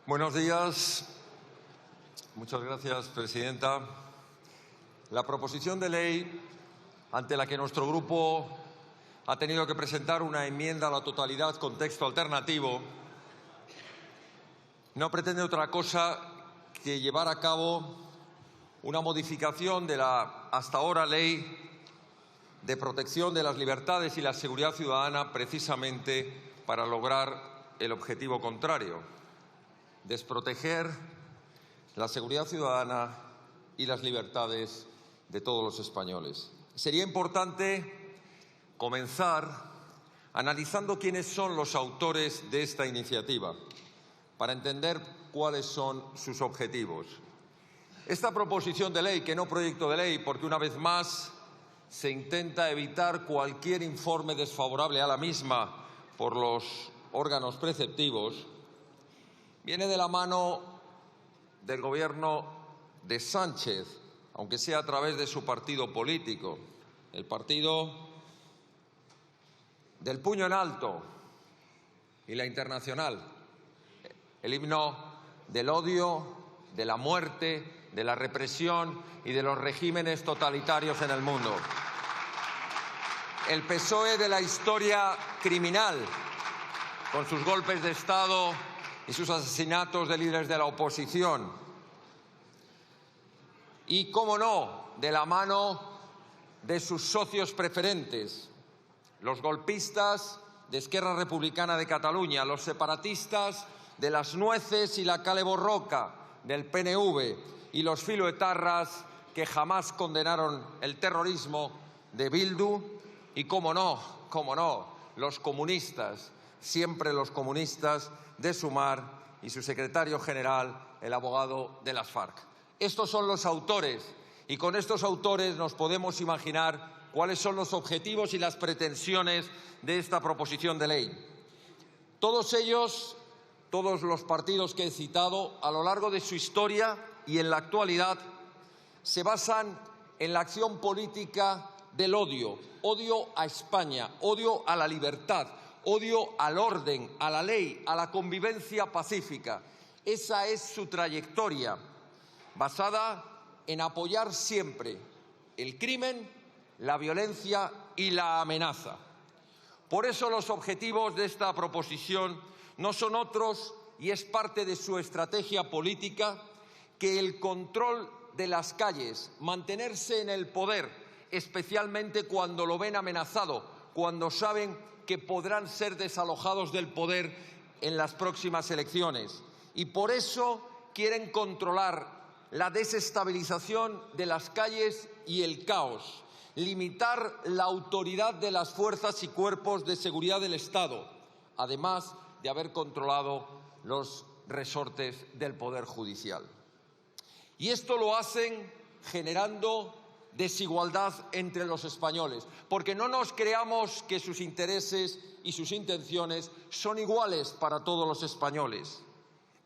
Buenos días. Muchas gracias, presidenta. La proposición de ley ante la que nuestro grupo ha tenido que presentar una enmienda a la totalidad con texto alternativo no pretende otra cosa que llevar a cabo una modificación de la hasta ahora Ley de Protección de las Libertades y la Seguridad Ciudadana, precisamente para lograr el objetivo contrario: desproteger la seguridad ciudadana y las libertades de todos los españoles. Sería importante comenzar analizando quiénes son los autores de esta iniciativa, para entender cuáles son sus objetivos. Esta proposición de ley, que no proyecto de ley, porque una vez más se intenta evitar cualquier informe desfavorable a la misma por los órganos preceptivos, viene de la mano del Gobierno de Sánchez, aunque sea a través de su partido político, el partido del puño en alto y la Internacional, el himno del odio, de la muerte, de la represión y de los regímenes totalitarios en el mundo. El PSOE de la historia criminal, con sus golpes de Estado y sus asesinatos de líderes de la oposición. Y, cómo no, de la mano de sus socios preferentes, los golpistas de Esquerra Republicana de Cataluña, los separatistas de las nueces y la Kale Borroka del PNV y los filoetarras que jamás condenaron el terrorismo de Bildu y, cómo no, los comunistas, siempre los comunistas de Sumar y su secretario general, el abogado de las FARC. Estos son los autores y con estos autores nos podemos imaginar cuáles son los objetivos y las pretensiones de esta proposición de ley. Todos ellos, todos los partidos que he citado, a lo largo de su historia y en la actualidad, se basan en la acción política del odio, odio a España, odio a la libertad, odio al orden, a la ley, a la convivencia pacífica. Esa es su trayectoria, basada en apoyar siempre el crimen, la violencia y la amenaza. Por eso los objetivos de esta proposición no son otros, y es parte de su estrategia política, que el control de las calles, mantenerse en el poder, especialmente cuando lo ven amenazado, cuando saben que podrán ser desalojados del poder en las próximas elecciones. Y por eso quieren controlar la desestabilización de las calles y el caos, limitar la autoridad de las fuerzas y cuerpos de seguridad del Estado, además de haber controlado los resortes del Poder Judicial. Y esto lo hacen generando desigualdad entre los españoles, porque no nos creamos que sus intereses y sus intenciones son iguales para todos los españoles.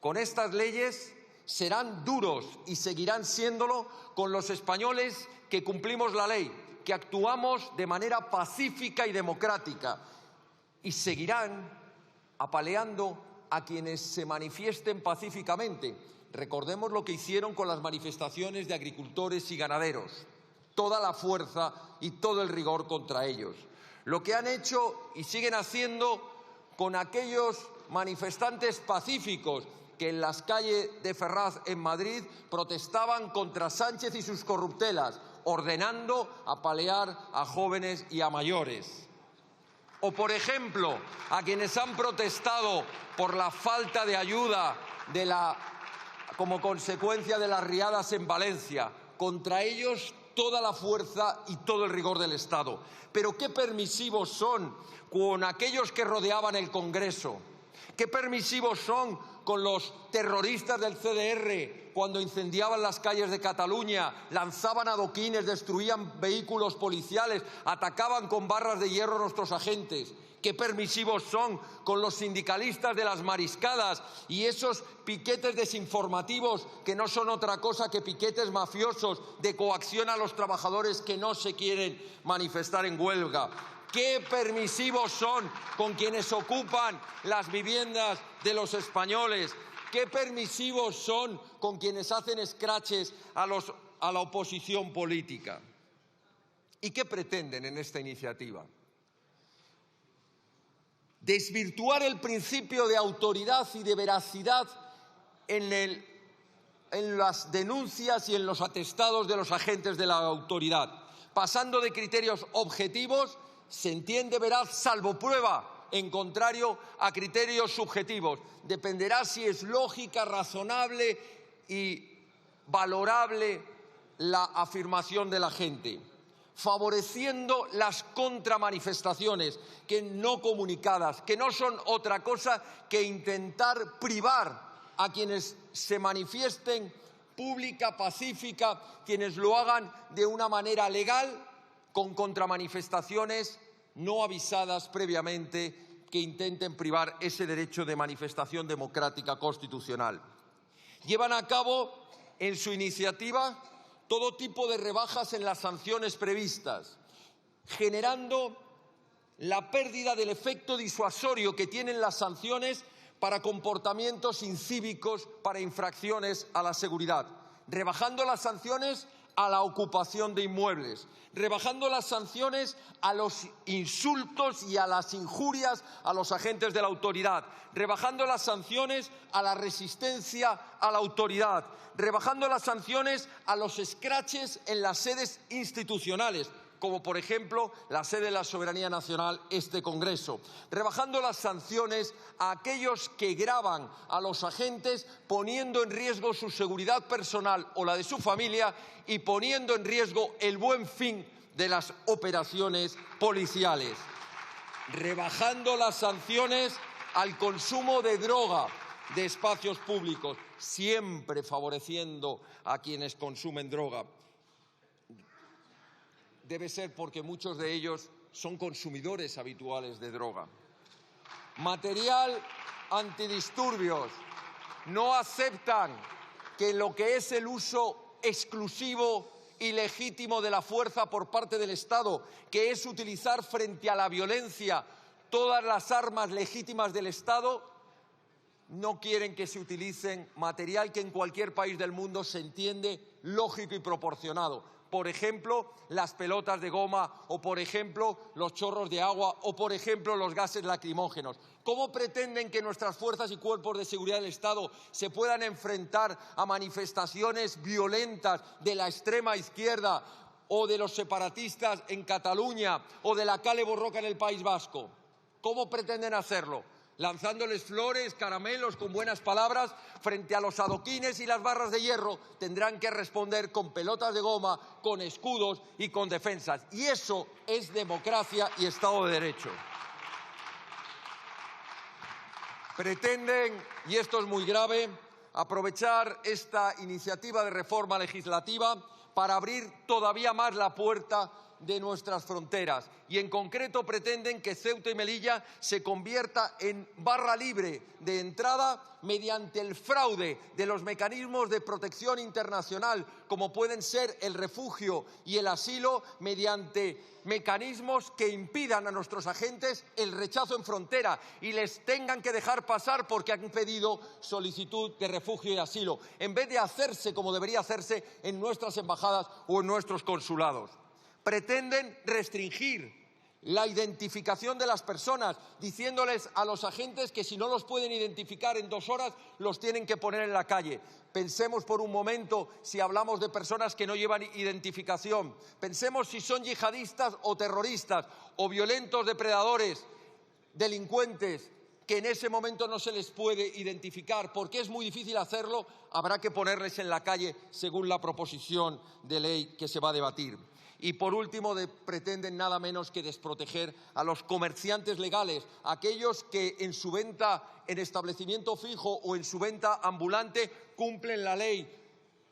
Con estas leyes serán duros y seguirán siéndolo con los españoles que cumplimos la ley, que actuamos de manera pacífica y democrática, y seguirán apaleando a quienes se manifiesten pacíficamente. Recordemos lo que hicieron con las manifestaciones de agricultores y ganaderos. Toda la fuerza y todo el rigor contra ellos. Lo que han hecho y siguen haciendo con aquellos manifestantes pacíficos que en las calles de Ferraz, en Madrid, protestaban contra Sánchez y sus corruptelas, ordenando apalear a jóvenes y a mayores. O, por ejemplo, a quienes han protestado por la falta de ayuda como consecuencia de las riadas en Valencia. Contra ellos toda la fuerza y todo el rigor del Estado. Pero qué permisivos son con aquellos que rodeaban el Congreso. Qué permisivos son con los terroristas del CDR cuando incendiaban las calles de Cataluña, lanzaban adoquines, destruían vehículos policiales, atacaban con barras de hierro a nuestros agentes. Qué permisivos son con los sindicalistas de las mariscadas y esos piquetes desinformativos que no son otra cosa que piquetes mafiosos de coacción a los trabajadores que no se quieren manifestar en huelga. Qué permisivos son con quienes ocupan las viviendas de los españoles, qué permisivos son con quienes hacen escraches a la oposición política. ¿Y qué pretenden en esta iniciativa? Desvirtuar el principio de autoridad y de veracidad en las denuncias y en los atestados de los agentes de la autoridad, pasando de criterios objetivos, se entiende veraz salvo prueba, en contrario a criterios subjetivos. Dependerá si es lógica, razonable y valorable la afirmación de la gente, favoreciendo las contramanifestaciones que no comunicadas, que no son otra cosa que intentar privar a quienes se manifiesten pública, pacífica, quienes lo hagan de una manera legal, con contramanifestaciones no avisadas previamente que intenten privar ese derecho de manifestación democrática constitucional. Llevan a cabo en su iniciativa todo tipo de rebajas en las sanciones previstas, generando la pérdida del efecto disuasorio que tienen las sanciones para comportamientos incívicos, para infracciones a la seguridad, rebajando las sanciones a la ocupación de inmuebles, rebajando las sanciones a los insultos y a las injurias a los agentes de la autoridad, rebajando las sanciones a la resistencia a la autoridad, rebajando las sanciones a los escraches en las sedes institucionales, como por ejemplo la sede de la Soberanía Nacional, este Congreso, rebajando las sanciones a aquellos que gravan a los agentes poniendo en riesgo su seguridad personal o la de su familia y poniendo en riesgo el buen fin de las operaciones policiales, rebajando las sanciones al consumo de droga de espacios públicos, siempre favoreciendo a quienes consumen droga. Debe ser porque muchos de ellos son consumidores habituales de droga. Material antidisturbios. No aceptan que lo que es el uso exclusivo y legítimo de la fuerza por parte del Estado, que es utilizar frente a la violencia todas las armas legítimas del Estado, no quieren que se utilicen material que en cualquier país del mundo se entiende lógico y proporcionado. Por ejemplo, las pelotas de goma, o por ejemplo, los chorros de agua, o por ejemplo, los gases lacrimógenos. ¿Cómo pretenden que nuestras fuerzas y cuerpos de seguridad del Estado se puedan enfrentar a manifestaciones violentas de la extrema izquierda o de los separatistas en Cataluña o de la Kale Borroka en el País Vasco? ¿Cómo pretenden hacerlo? Lanzándoles flores, caramelos, con buenas palabras, frente a los adoquines y las barras de hierro, tendrán que responder con pelotas de goma, con escudos y con defensas. Y eso es democracia y Estado de Derecho. Pretenden, y esto es muy grave, aprovechar esta iniciativa de reforma legislativa para abrir todavía más la puerta de nuestras fronteras, y en concreto pretenden que Ceuta y Melilla se convierta en barra libre de entrada mediante el fraude de los mecanismos de protección internacional, como pueden ser el refugio y el asilo, mediante mecanismos que impidan a nuestros agentes el rechazo en frontera y les tengan que dejar pasar porque han pedido solicitud de refugio y asilo, en vez de hacerse como debería hacerse en nuestras embajadas o en nuestros consulados. Pretenden restringir la identificación de las personas, diciéndoles a los agentes que si no los pueden identificar en 2 horas, los tienen que poner en la calle. Pensemos por un momento si hablamos de personas que no llevan identificación. Pensemos si son yihadistas o terroristas o violentos depredadores, delincuentes, que en ese momento no se les puede identificar. Porque es muy difícil hacerlo, habrá que ponerles en la calle según la proposición de ley que se va a debatir. Y por último, pretenden nada menos que desproteger a los comerciantes legales, aquellos que en su venta en establecimiento fijo o en su venta ambulante cumplen la ley,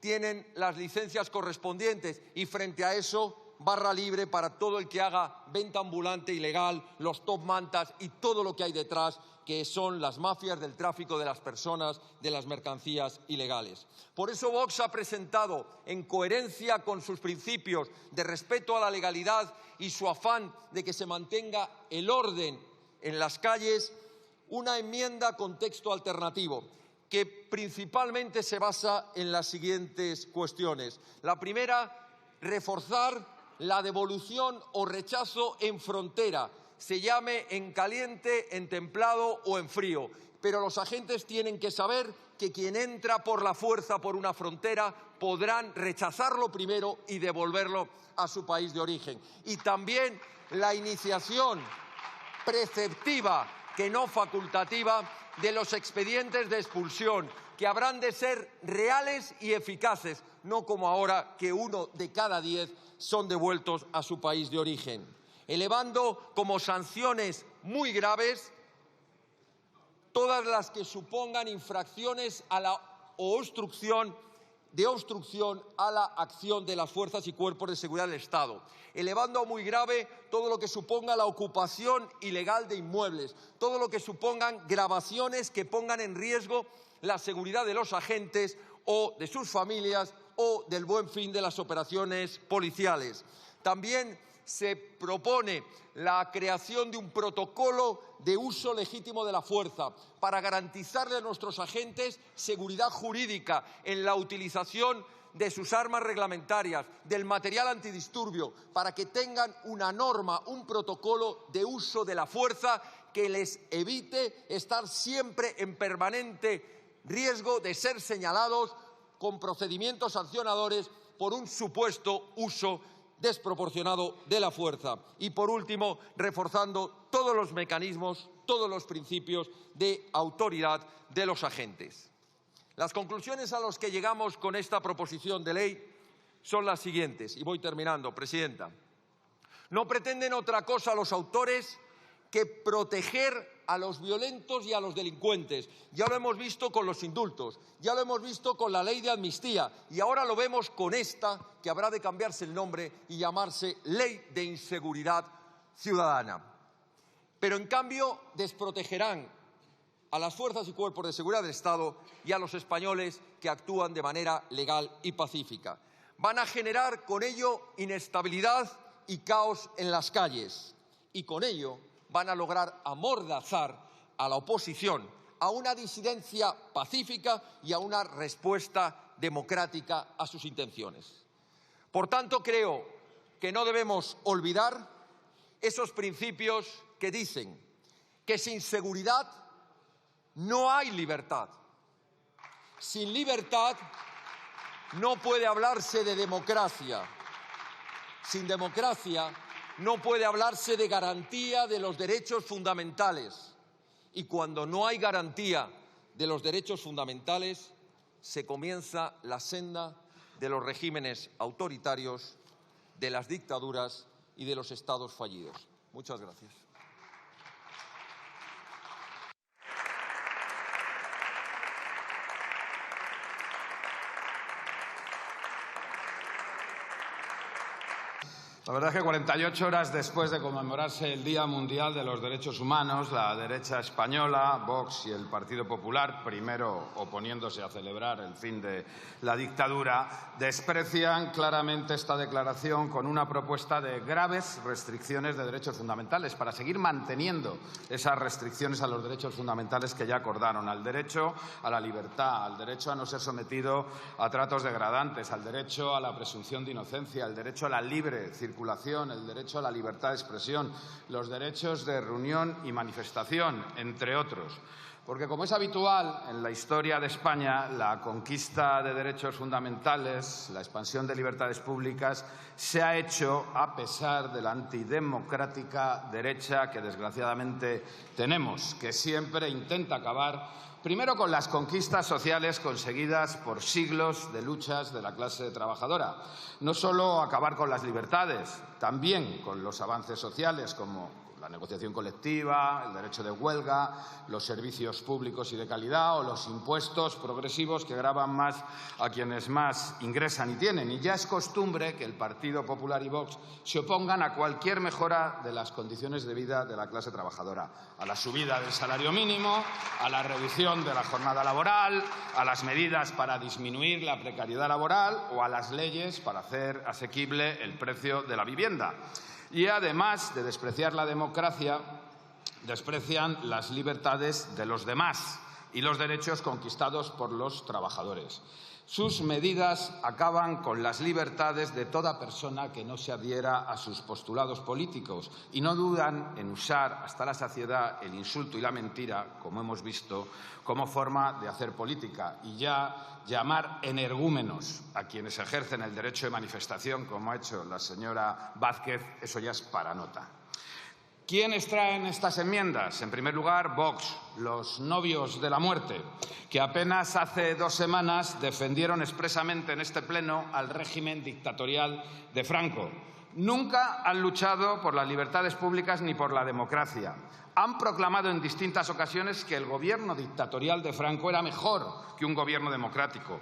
tienen las licencias correspondientes, y frente a eso, barra libre para todo el que haga venta ambulante ilegal, los top mantas y todo lo que hay detrás, que son las mafias del tráfico de las personas, de las mercancías ilegales. Por eso Vox ha presentado, en coherencia con sus principios de respeto a la legalidad y su afán de que se mantenga el orden en las calles, una enmienda con texto alternativo que principalmente se basa en las siguientes cuestiones. La primera, reforzar la devolución o rechazo en frontera, se llame en caliente, en templado o en frío. Pero los agentes tienen que saber que quien entra por la fuerza por una frontera podrán rechazarlo primero y devolverlo a su país de origen. Y también la iniciación preceptiva, que no facultativa, de los expedientes de expulsión, que habrán de ser reales y eficaces, no como ahora, que 1 de cada 10 son devueltos a su país de origen. Elevando como sanciones muy graves todas las que supongan infracciones a la obstrucción a la acción de las fuerzas y cuerpos de seguridad del Estado, elevando a muy grave todo lo que suponga la ocupación ilegal de inmuebles, todo lo que supongan grabaciones que pongan en riesgo la seguridad de los agentes o de sus familias o del buen fin de las operaciones policiales. También se propone la creación de un protocolo de uso legítimo de la fuerza para garantizarle a nuestros agentes seguridad jurídica en la utilización de sus armas reglamentarias, del material antidisturbio, para que tengan una norma, un protocolo de uso de la fuerza que les evite estar siempre en permanente riesgo de ser señalados con procedimientos sancionadores por un supuesto uso desproporcionado de la fuerza. Y, por último, reforzando todos los mecanismos, todos los principios de autoridad de los agentes. Las conclusiones a las que llegamos con esta proposición de ley son las siguientes, y voy terminando, Presidenta. No pretenden otra cosa los autores que proteger a los violentos y a los delincuentes. Ya lo hemos visto con los indultos, ya lo hemos visto con la ley de amnistía y ahora lo vemos con esta, que habrá de cambiarse el nombre y llamarse Ley de Inseguridad Ciudadana. Pero, en cambio, desprotegerán a las fuerzas y cuerpos de seguridad del Estado y a los españoles que actúan de manera legal y pacífica. Van a generar con ello inestabilidad y caos en las calles y con ello van a lograr amordazar a la oposición, a una disidencia pacífica y a una respuesta democrática a sus intenciones. Por tanto, creo que no debemos olvidar esos principios que dicen que sin seguridad no hay libertad. Sin libertad no puede hablarse de democracia. Sin democracia no puede hablarse de garantía de los derechos fundamentales. Y cuando no hay garantía de los derechos fundamentales, se comienza la senda de los regímenes autoritarios, de las dictaduras y de los estados fallidos. Muchas gracias. La verdad es que 48 horas después de conmemorarse el Día Mundial de los Derechos Humanos, la derecha española, Vox y el Partido Popular, primero oponiéndose a celebrar el fin de la dictadura, desprecian claramente esta declaración con una propuesta de graves restricciones de derechos fundamentales para seguir manteniendo esas restricciones a los derechos fundamentales que ya acordaron, al derecho a la libertad, al derecho a no ser sometido a tratos degradantes, al derecho a la presunción de inocencia, al derecho a la libre circulación, el derecho a la libertad de expresión, los derechos de reunión y manifestación, entre otros. Porque, como es habitual en la historia de España, la conquista de derechos fundamentales, la expansión de libertades públicas, se ha hecho a pesar de la antidemocrática derecha que, desgraciadamente, tenemos, que siempre intenta acabar primero con las conquistas sociales conseguidas por siglos de luchas de la clase trabajadora. No solo acabar con las libertades, también con los avances sociales como la negociación colectiva, el derecho de huelga, los servicios públicos y de calidad o los impuestos progresivos que gravan más a quienes más ingresan y tienen. Y ya es costumbre que el Partido Popular y Vox se opongan a cualquier mejora de las condiciones de vida de la clase trabajadora, a la subida del salario mínimo, a la reducción de la jornada laboral, a las medidas para disminuir la precariedad laboral o a las leyes para hacer asequible el precio de la vivienda. Y, además de despreciar la democracia, desprecian las libertades de los demás, y los derechos conquistados por los trabajadores. Sus medidas acaban con las libertades de toda persona que no se adhiera a sus postulados políticos y no dudan en usar hasta la saciedad el insulto y la mentira, como hemos visto, como forma de hacer política, y ya llamar energúmenos a quienes ejercen el derecho de manifestación, como ha hecho la señora Vázquez, eso ya es para nota. ¿Quiénes traen estas enmiendas? En primer lugar, Vox, los novios de la muerte, que apenas hace 2 semanas defendieron expresamente en este pleno al régimen dictatorial de Franco. Nunca han luchado por las libertades públicas ni por la democracia. Han proclamado en distintas ocasiones que el gobierno dictatorial de Franco era mejor que un gobierno democrático.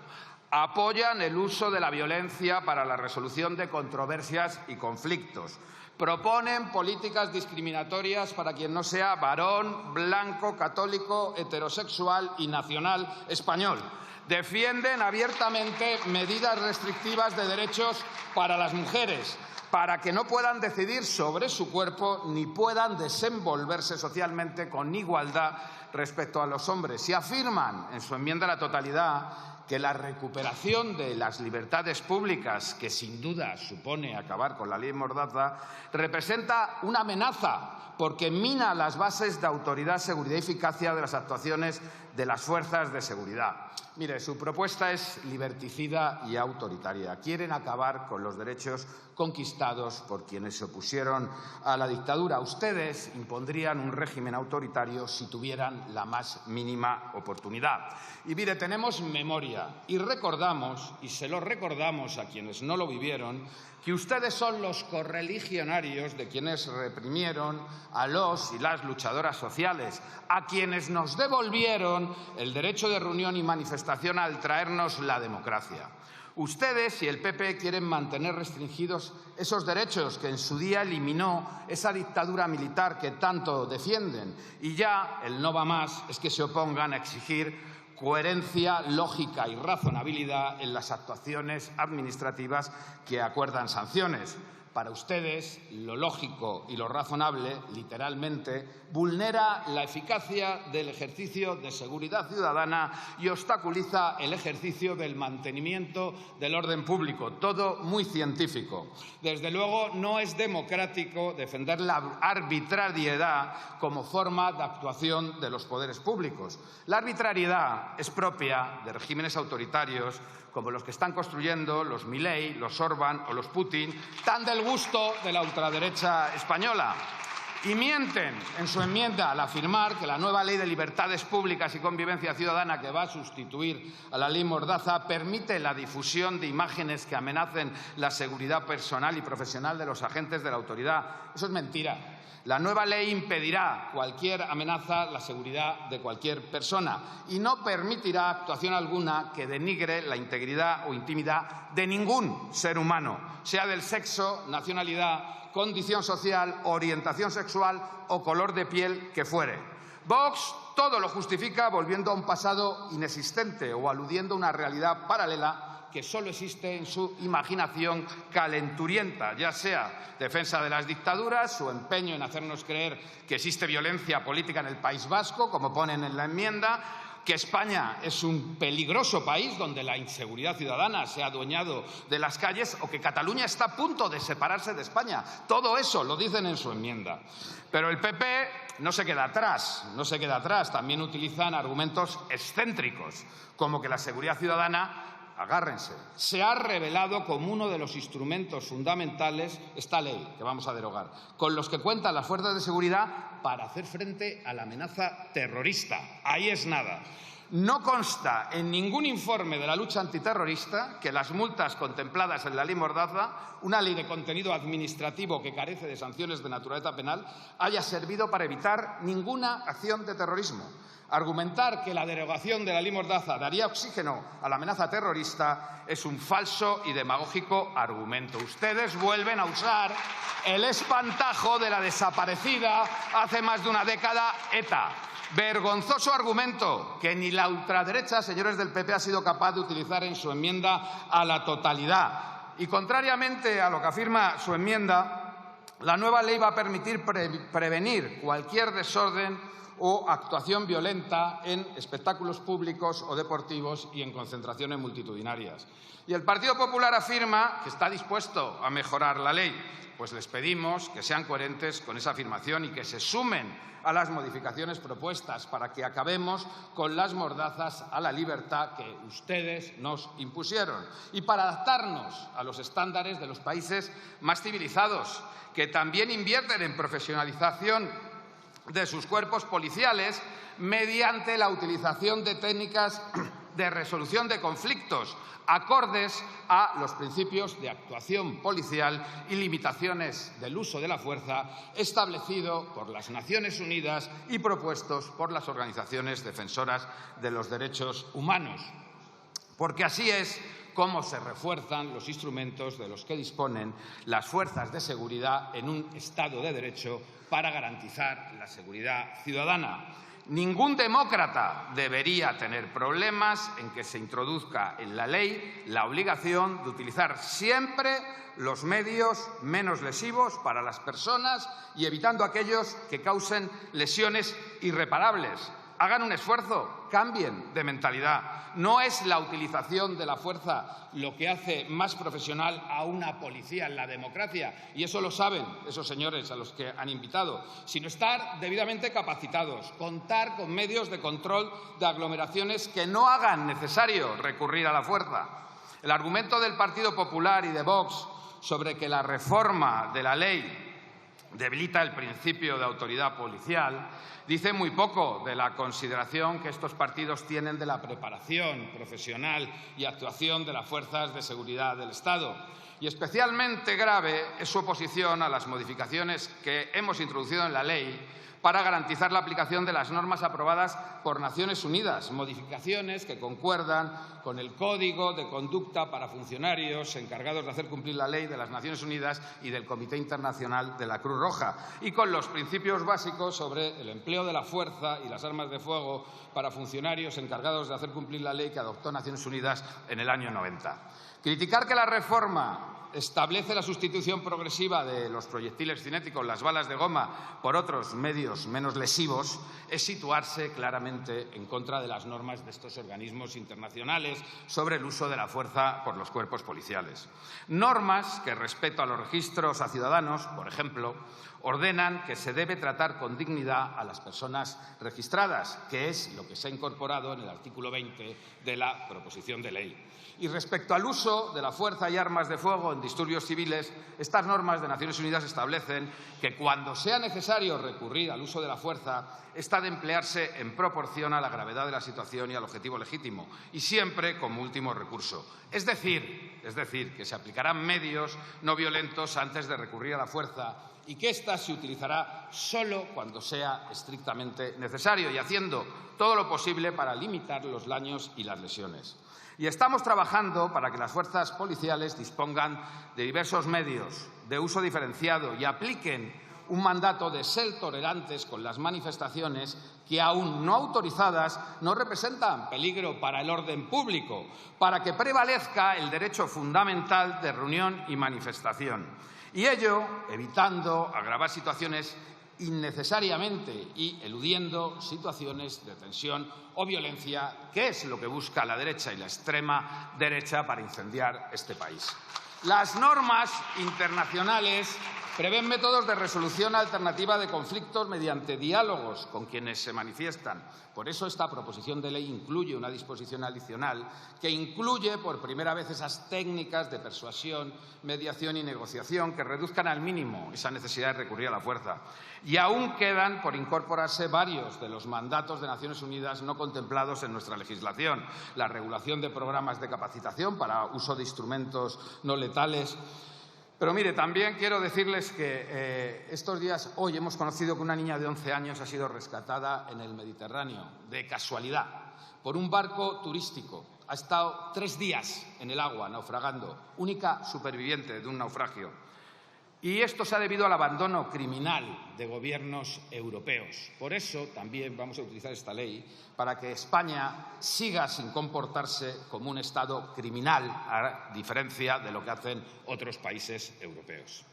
Apoyan el uso de la violencia para la resolución de controversias y conflictos. Proponen políticas discriminatorias para quien no sea varón, blanco, católico, heterosexual y nacional español. Defienden abiertamente medidas restrictivas de derechos para las mujeres, para que no puedan decidir sobre su cuerpo ni puedan desenvolverse socialmente con igualdad respecto a los hombres. Y afirman en su enmienda a la totalidad que la recuperación de las libertades públicas, que sin duda supone acabar con la ley Mordaza, representa una amenaza porque mina las bases de autoridad, seguridad y eficacia de las actuaciones de las fuerzas de seguridad. Mire, su propuesta es liberticida y autoritaria. Quieren acabar con los derechos conquistados por quienes se opusieron a la dictadura. Ustedes impondrían un régimen autoritario si tuvieran la más mínima oportunidad. Y mire, tenemos memoria y recordamos, y se lo recordamos a quienes no lo vivieron, que ustedes son los correligionarios de quienes reprimieron a los y las luchadoras sociales, a quienes nos devolvieron el derecho de reunión y manifestación al traernos la democracia. Ustedes y el PP quieren mantener restringidos esos derechos que en su día eliminó esa dictadura militar que tanto defienden. Y ya el no va más es que se opongan a exigir coherencia, lógica y razonabilidad en las actuaciones administrativas que acuerdan sanciones. Para ustedes, lo lógico y lo razonable, literalmente, vulnera la eficacia del ejercicio de seguridad ciudadana y obstaculiza el ejercicio del mantenimiento del orden público. Todo muy científico. Desde luego, no es democrático defender la arbitrariedad como forma de actuación de los poderes públicos. La arbitrariedad es propia de regímenes autoritarios como los que están construyendo los Milei, los Orbán o los Putin, tan del gusto de la ultraderecha española. Y mienten en su enmienda al afirmar que la nueva Ley de Libertades Públicas y Convivencia Ciudadana, que va a sustituir a la Ley Mordaza, permite la difusión de imágenes que amenacen la seguridad personal y profesional de los agentes de la autoridad. Eso es mentira. La nueva ley impedirá cualquier amenaza a la seguridad de cualquier persona y no permitirá actuación alguna que denigre la integridad o intimidad de ningún ser humano, sea del sexo, nacionalidad, condición social, orientación sexual o color de piel que fuere. Vox todo lo justifica volviendo a un pasado inexistente o aludiendo a una realidad paralela que solo existe en su imaginación calenturienta, ya sea defensa de las dictaduras, su empeño en hacernos creer que existe violencia política en el País Vasco, como ponen en la enmienda, que España es un peligroso país donde la inseguridad ciudadana se ha adueñado de las calles, o que Cataluña está a punto de separarse de España. Todo eso lo dicen en su enmienda. Pero el PP no se queda atrás, también utilizan argumentos excéntricos, como que la seguridad ciudadana, agárrense, se ha revelado como uno de los instrumentos fundamentales, esta ley que vamos a derogar, con los que cuentan las fuerzas de seguridad para hacer frente a la amenaza terrorista. Ahí es nada. No consta en ningún informe de la lucha antiterrorista que las multas contempladas en la ley Mordaza, una ley de contenido administrativo que carece de sanciones de naturaleza penal, haya servido para evitar ninguna acción de terrorismo. Argumentar que la derogación de la ley Mordaza daría oxígeno a la amenaza terrorista es un falso y demagógico argumento. Ustedes vuelven a usar el espantajo de la desaparecida hace más de una década ETA. Vergonzoso argumento que ni la ultraderecha, señores del PP, ha sido capaz de utilizar en su enmienda a la totalidad. Y contrariamente a lo que afirma su enmienda, la nueva ley va a permitir prevenir cualquier desorden o actuación violenta en espectáculos públicos o deportivos y en concentraciones multitudinarias. Y el Partido Popular afirma que está dispuesto a mejorar la ley. Pues les pedimos que sean coherentes con esa afirmación y que se sumen a las modificaciones propuestas para que acabemos con las mordazas a la libertad que ustedes nos impusieron y para adaptarnos a los estándares de los países más civilizados, que también invierten en profesionalización de sus cuerpos policiales mediante la utilización de técnicas de resolución de conflictos acordes a los principios de actuación policial y limitaciones del uso de la fuerza establecido por las Naciones Unidas y propuestos por las organizaciones defensoras de los derechos humanos. Porque así es como se refuerzan los instrumentos de los que disponen las fuerzas de seguridad en un Estado de Derecho para garantizar la seguridad ciudadana. Ningún demócrata debería tener problemas en que se introduzca en la ley la obligación de utilizar siempre los medios menos lesivos para las personas y evitando aquellos que causen lesiones irreparables. Hagan un esfuerzo, cambien de mentalidad. No es la utilización de la fuerza lo que hace más profesional a una policía en la democracia, y eso lo saben esos señores a los que han invitado, sino estar debidamente capacitados, contar con medios de control de aglomeraciones que no hagan necesario recurrir a la fuerza. El argumento del Partido Popular y de Vox sobre que la reforma de la ley debilita el principio de autoridad policial dice muy poco de la consideración que estos partidos tienen de la preparación profesional y actuación de las fuerzas de seguridad del Estado. Y especialmente grave es su oposición a las modificaciones que hemos introducido en la ley para garantizar la aplicación de las normas aprobadas por Naciones Unidas, modificaciones que concuerdan con el Código de Conducta para funcionarios encargados de hacer cumplir la ley de las Naciones Unidas y del Comité Internacional de la Cruz Roja, y con los principios básicos sobre el empleo de la fuerza y las armas de fuego para funcionarios encargados de hacer cumplir la ley que adoptó Naciones Unidas en el año 90. Criticar que la reforma establece la sustitución progresiva de los proyectiles cinéticos, las balas de goma, por otros medios menos lesivos, es situarse claramente en contra de las normas de estos organismos internacionales sobre el uso de la fuerza por los cuerpos policiales. Normas que, respecto a los registros a ciudadanos, por ejemplo, ordenan que se debe tratar con dignidad a las personas registradas, que es lo que se ha incorporado en el artículo 20 de la proposición de ley. Y respecto al uso de la fuerza y armas de fuego en disturbios civiles, estas normas de Naciones Unidas establecen que cuando sea necesario recurrir al uso de la fuerza, esta ha de emplearse en proporción a la gravedad de la situación y al objetivo legítimo, y siempre como último recurso. Es decir, que se aplicarán medios no violentos antes de recurrir a la fuerza y que ésta se utilizará solo cuando sea estrictamente necesario y haciendo todo lo posible para limitar los daños y las lesiones. Y estamos trabajando para que las fuerzas policiales dispongan de diversos medios de uso diferenciado y apliquen un mandato de ser tolerantes con las manifestaciones que, aún no autorizadas, no representan peligro para el orden público, para que prevalezca el derecho fundamental de reunión y manifestación. Y ello evitando agravar situaciones innecesariamente y eludiendo situaciones de tensión o violencia, que es lo que busca la derecha y la extrema derecha para incendiar este país. Las normas internacionales prevén métodos de resolución alternativa de conflictos mediante diálogos con quienes se manifiestan. Por eso esta proposición de ley incluye una disposición adicional que incluye por primera vez esas técnicas de persuasión, mediación y negociación que reduzcan al mínimo esa necesidad de recurrir a la fuerza. Y aún quedan por incorporarse varios de los mandatos de Naciones Unidas no contemplados en nuestra legislación. La regulación de programas de capacitación para uso de instrumentos no letales. Pero mire, también quiero decirles que estos días, hoy hemos conocido que una niña de 11 años ha sido rescatada en el Mediterráneo, de casualidad, por un barco turístico. Ha estado 3 días en el agua, naufragando, única superviviente de un naufragio. Y esto se ha debido al abandono criminal de gobiernos europeos. Por eso también vamos a utilizar esta ley para que España siga sin comportarse como un Estado criminal, a diferencia de lo que hacen otros países europeos.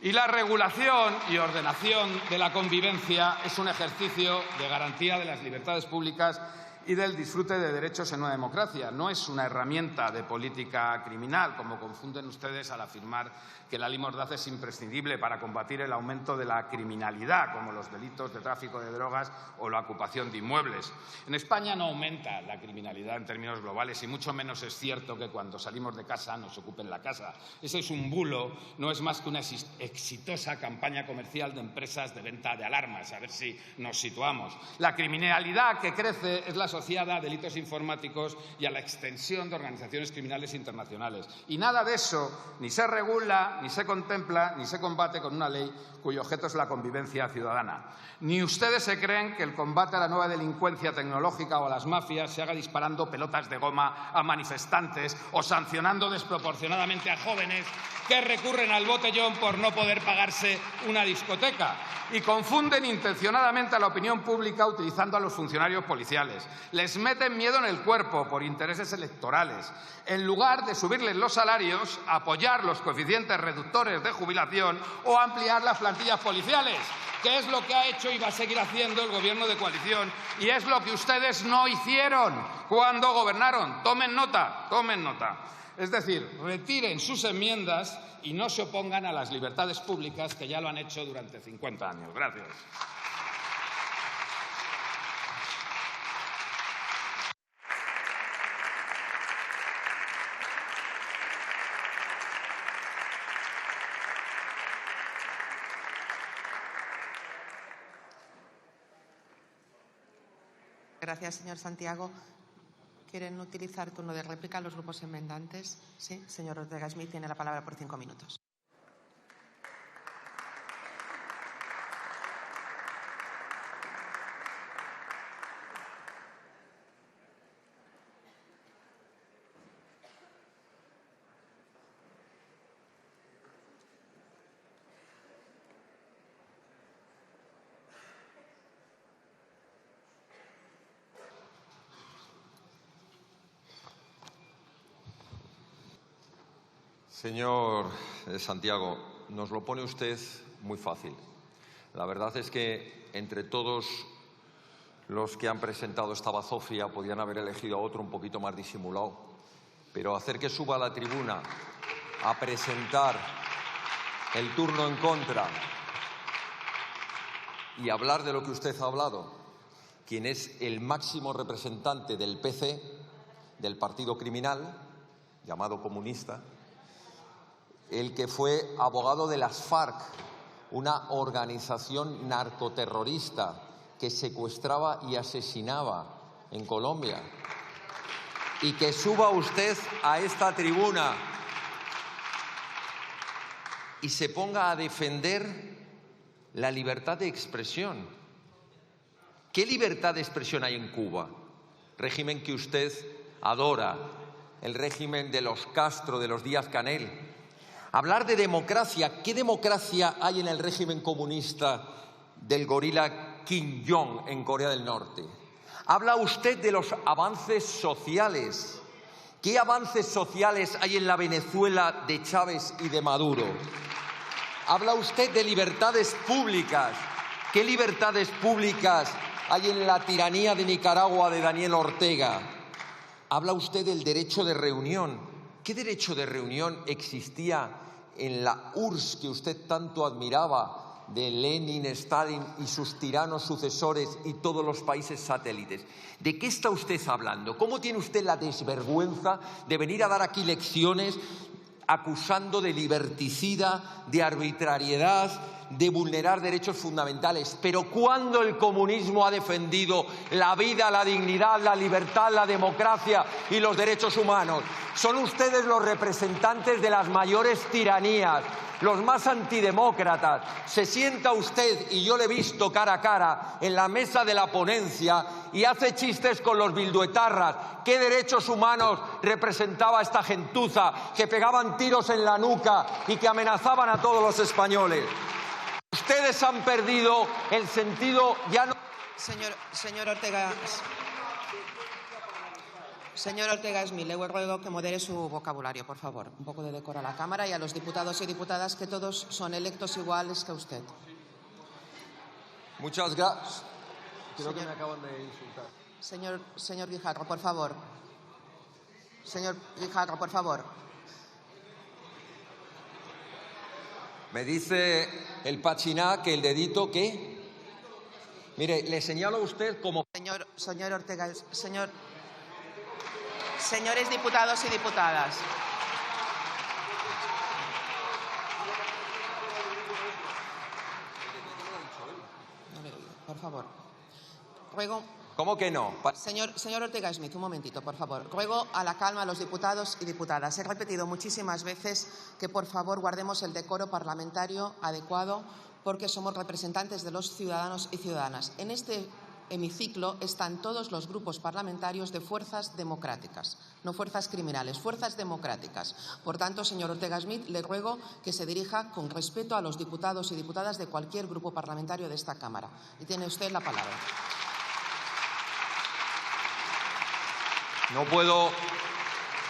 Y la regulación y ordenación de la convivencia es un ejercicio de garantía de las libertades públicas y del disfrute de derechos en una democracia. No es una herramienta de política criminal, como confunden ustedes al afirmar que la ley Mordaza es imprescindible para combatir el aumento de la criminalidad, como los delitos de tráfico de drogas o la ocupación de inmuebles. En España no aumenta la criminalidad en términos globales y mucho menos es cierto que cuando salimos de casa nos ocupen la casa. Ese es un bulo, no es más que una exitosa campaña comercial de empresas de venta de alarmas, a ver si nos situamos. La criminalidad que crece es la asociada a delitos informáticos y a la extensión de organizaciones criminales internacionales. Y nada de eso ni se regula, ni se contempla, ni se combate con una ley cuyo objeto es la convivencia ciudadana. Ni ustedes se creen que el combate a la nueva delincuencia tecnológica o a las mafias se haga disparando pelotas de goma a manifestantes o sancionando desproporcionadamente a jóvenes que recurren al botellón por no poder pagarse una discoteca. Y confunden intencionadamente a la opinión pública utilizando a los funcionarios policiales. Les meten miedo en el cuerpo por intereses electorales. En lugar de subirles los salarios, apoyar los coeficientes reductores de jubilación o ampliar las plantillas policiales, que es lo que ha hecho y va a seguir haciendo el Gobierno de coalición, y es lo que ustedes no hicieron cuando gobernaron. Tomen nota, tomen nota. Es decir, retiren sus enmiendas y no se opongan a las libertades públicas, que ya lo han hecho durante 50 años. Gracias. Gracias, señor Santiago. ¿Quieren utilizar turno de réplica los grupos enmendantes? Sí, señor Ortega Smith tiene la palabra por 5 minutos. Señor Santiago, nos lo pone usted muy fácil. La verdad es que entre todos los que han presentado esta bazofia podían haber elegido a otro un poquito más disimulado, pero hacer que suba a la tribuna a presentar el turno en contra y hablar de lo que usted ha hablado, quien es el máximo representante del PC, del partido criminal, llamado comunista, el que fue abogado de las FARC, una organización narcoterrorista que secuestraba y asesinaba en Colombia, y que suba usted a esta tribuna y se ponga a defender la libertad de expresión. ¿Qué libertad de expresión hay en Cuba? Régimen que usted adora, el régimen de los Castro, de los Díaz-Canel. Hablar de democracia, ¿qué democracia hay en el régimen comunista del gorila Kim Jong en Corea del Norte? Habla usted de los avances sociales. ¿Qué avances sociales hay en la Venezuela de Chávez y de Maduro? Habla usted de libertades públicas. ¿Qué libertades públicas hay en la tiranía de Nicaragua de Daniel Ortega? Habla usted del derecho de reunión. ¿Qué derecho de reunión existía en la URSS que usted tanto admiraba, de Lenin, Stalin y sus tiranos sucesores y todos los países satélites? ¿De qué está usted hablando? ¿Cómo tiene usted la desvergüenza de venir a dar aquí lecciones acusando de liberticida, de arbitrariedad, de vulnerar derechos fundamentales? Pero ¿cuándo el comunismo ha defendido la vida, la dignidad, la libertad, la democracia y los derechos humanos? Son ustedes los representantes de las mayores tiranías, los más antidemócratas. Se sienta usted, y yo le he visto cara a cara, en la mesa de la ponencia y hace chistes con los bilduetarras. ¿Qué derechos humanos representaba esta gentuza que pegaban tiros en la nuca y que amenazaban a todos los españoles? Ustedes han perdido el sentido ya no... Señor Ortega... Señor Ortega Smith, le ruego que modere su vocabulario, por favor. Un poco de decoro a la Cámara y a los diputados y diputadas, que todos son electos iguales que usted. Muchas gracias. Creo que me acaban de insultar. Señor Guijarro, por favor. Señor Guijarro, por favor. Me dice el Pachiná que el dedito, ¿qué? Mire, le señalo a usted como... Señor Ortega, señores diputados y diputadas. Por favor. Ruego... ¿Cómo que no? Señor Ortega Smith, un momentito, por favor. Ruego a la calma a los diputados y diputadas. He repetido muchísimas veces que, por favor, guardemos el decoro parlamentario adecuado porque somos representantes de los ciudadanos y ciudadanas. En este hemiciclo están todos los grupos parlamentarios de fuerzas democráticas, no fuerzas criminales, fuerzas democráticas. Por tanto, señor Ortega Smith, le ruego que se dirija con respeto a los diputados y diputadas de cualquier grupo parlamentario de esta Cámara. Y tiene usted la palabra.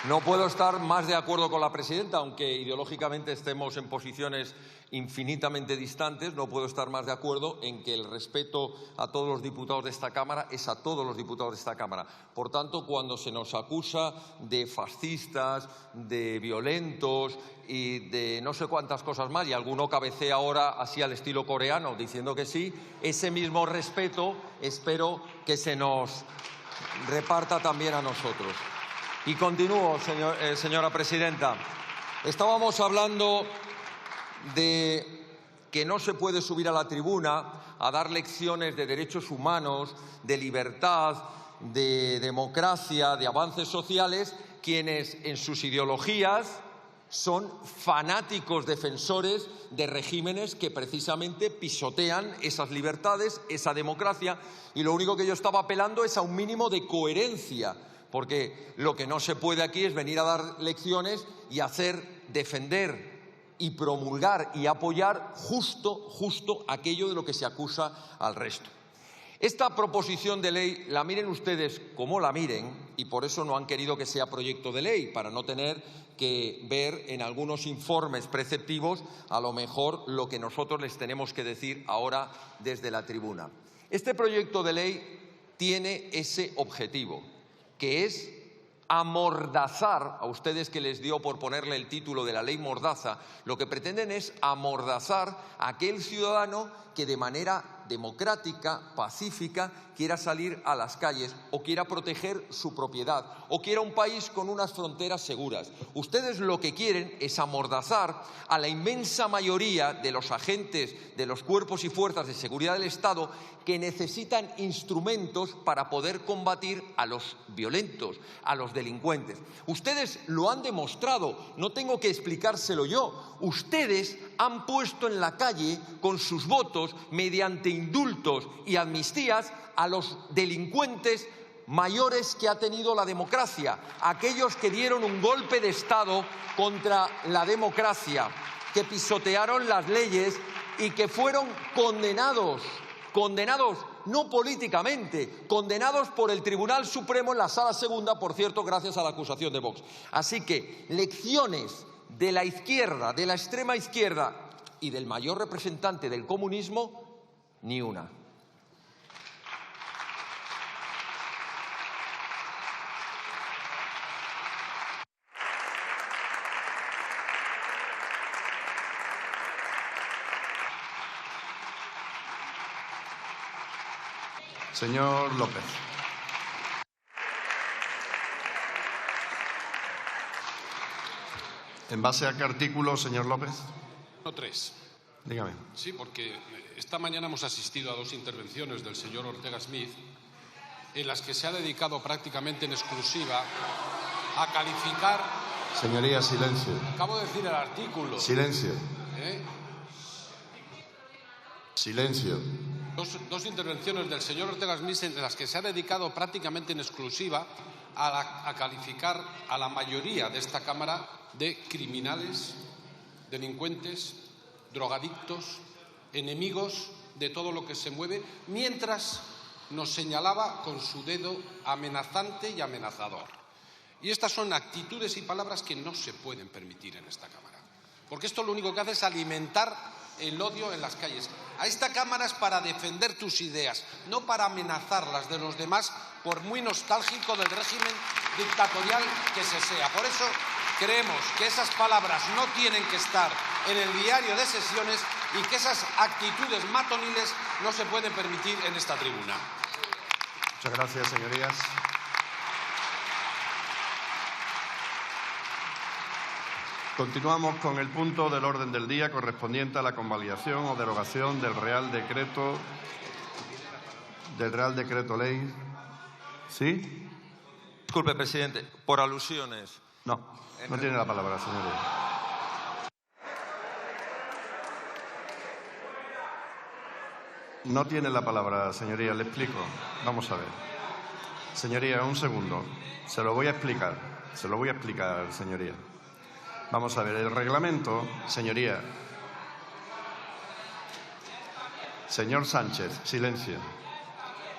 No puedo estar más de acuerdo con la presidenta, aunque ideológicamente estemos en posiciones infinitamente distantes. No puedo estar más de acuerdo en que el respeto a todos los diputados de esta Cámara es a todos los diputados de esta Cámara. Por tanto, cuando se nos acusa de fascistas, de violentos y de no sé cuántas cosas más, y alguno cabecea ahora así al estilo coreano diciendo que sí, ese mismo respeto espero que se nos reparta también a nosotros. Y continúo, señora presidenta. Estábamos hablando de que no se puede subir a la tribuna a dar lecciones de derechos humanos, de libertad, de democracia, de avances sociales, quienes en sus ideologías son fanáticos defensores de regímenes que precisamente pisotean esas libertades, esa democracia, y lo único que yo estaba apelando es a un mínimo de coherencia, porque lo que no se puede aquí es venir a dar lecciones y hacer defender y promulgar y apoyar justo aquello de lo que se acusa al resto. Esta proposición de ley, la miren ustedes como la miren, y por eso no han querido que sea proyecto de ley, para no tener que ver en algunos informes preceptivos a lo mejor lo que nosotros les tenemos que decir ahora desde la tribuna. Este proyecto de ley tiene ese objetivo, que es amordazar, a ustedes que les dio por ponerle el título de la ley Mordaza, lo que pretenden es amordazar a aquel ciudadano que de manera democrática, pacífica, quiera salir a las calles o quiera proteger su propiedad o quiera un país con unas fronteras seguras. Ustedes lo que quieren es amordazar a la inmensa mayoría de los agentes de los cuerpos y fuerzas de seguridad del Estado que necesitan instrumentos para poder combatir a los violentos, a los delincuentes. Ustedes lo han demostrado, no tengo que explicárselo yo. Ustedes han puesto en la calle con sus votos, mediante indultos y amnistías, a los delincuentes mayores que ha tenido la democracia, aquellos que dieron un golpe de Estado contra la democracia, que pisotearon las leyes y que fueron condenados no políticamente, condenados por el Tribunal Supremo en la Sala Segunda, por cierto, gracias a la acusación de Vox. Así que lecciones de la izquierda, de la extrema izquierda y del mayor representante del comunismo, ni una. Señor López. ¿En base a qué artículo, señor López? No, 3. Dígame. Sí, porque esta mañana hemos asistido a 2 intervenciones del señor Ortega Smith en las que se ha dedicado prácticamente en exclusiva a calificar... Señoría, silencio. Acabo de decir el artículo. Silencio. Silencio. Dos intervenciones del señor Ortega Smith en las que se ha dedicado prácticamente en exclusiva a calificar a la mayoría de esta Cámara de criminales, delincuentes, drogadictos, enemigos de todo lo que se mueve, mientras nos señalaba con su dedo amenazante y amenazador. Y estas son actitudes y palabras que no se pueden permitir en esta Cámara. Porque esto lo único que hace es alimentar el odio en las calles. A esta Cámara es para defender tus ideas, no para amenazar las de los demás, por muy nostálgico del régimen dictatorial que se sea. Por eso creemos que esas palabras no tienen que estar en el diario de sesiones y que esas actitudes matoniles no se pueden permitir en esta tribuna. Muchas gracias, señorías. Continuamos con el punto del orden del día correspondiente a la convalidación o derogación del Real Decreto Ley. ¿Sí? Disculpe, presidente, por alusiones. No tiene la palabra, señoría. No tiene la palabra, señoría, le explico. Vamos a ver. Señoría, un segundo. Se lo voy a explicar, señoría. Vamos a ver, el reglamento, señoría. Señor Sánchez, silencio.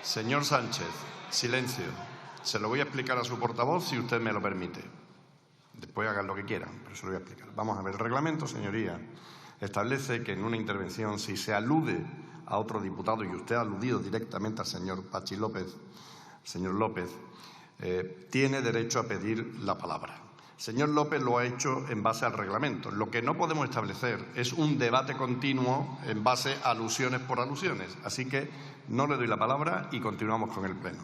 Señor Sánchez, silencio. Se lo voy a explicar a su portavoz si usted me lo permite. Después hagan lo que quieran, pero se lo voy a explicar. Vamos a ver, el reglamento, señoría, establece que en una intervención, si se alude a otro diputado, y usted ha aludido directamente al señor Pachi López, señor López, tiene derecho a pedir la palabra. Señor López lo ha hecho en base al reglamento. Lo que no podemos establecer es un debate continuo en base a alusiones por alusiones. Así que no le doy la palabra y continuamos con el pleno.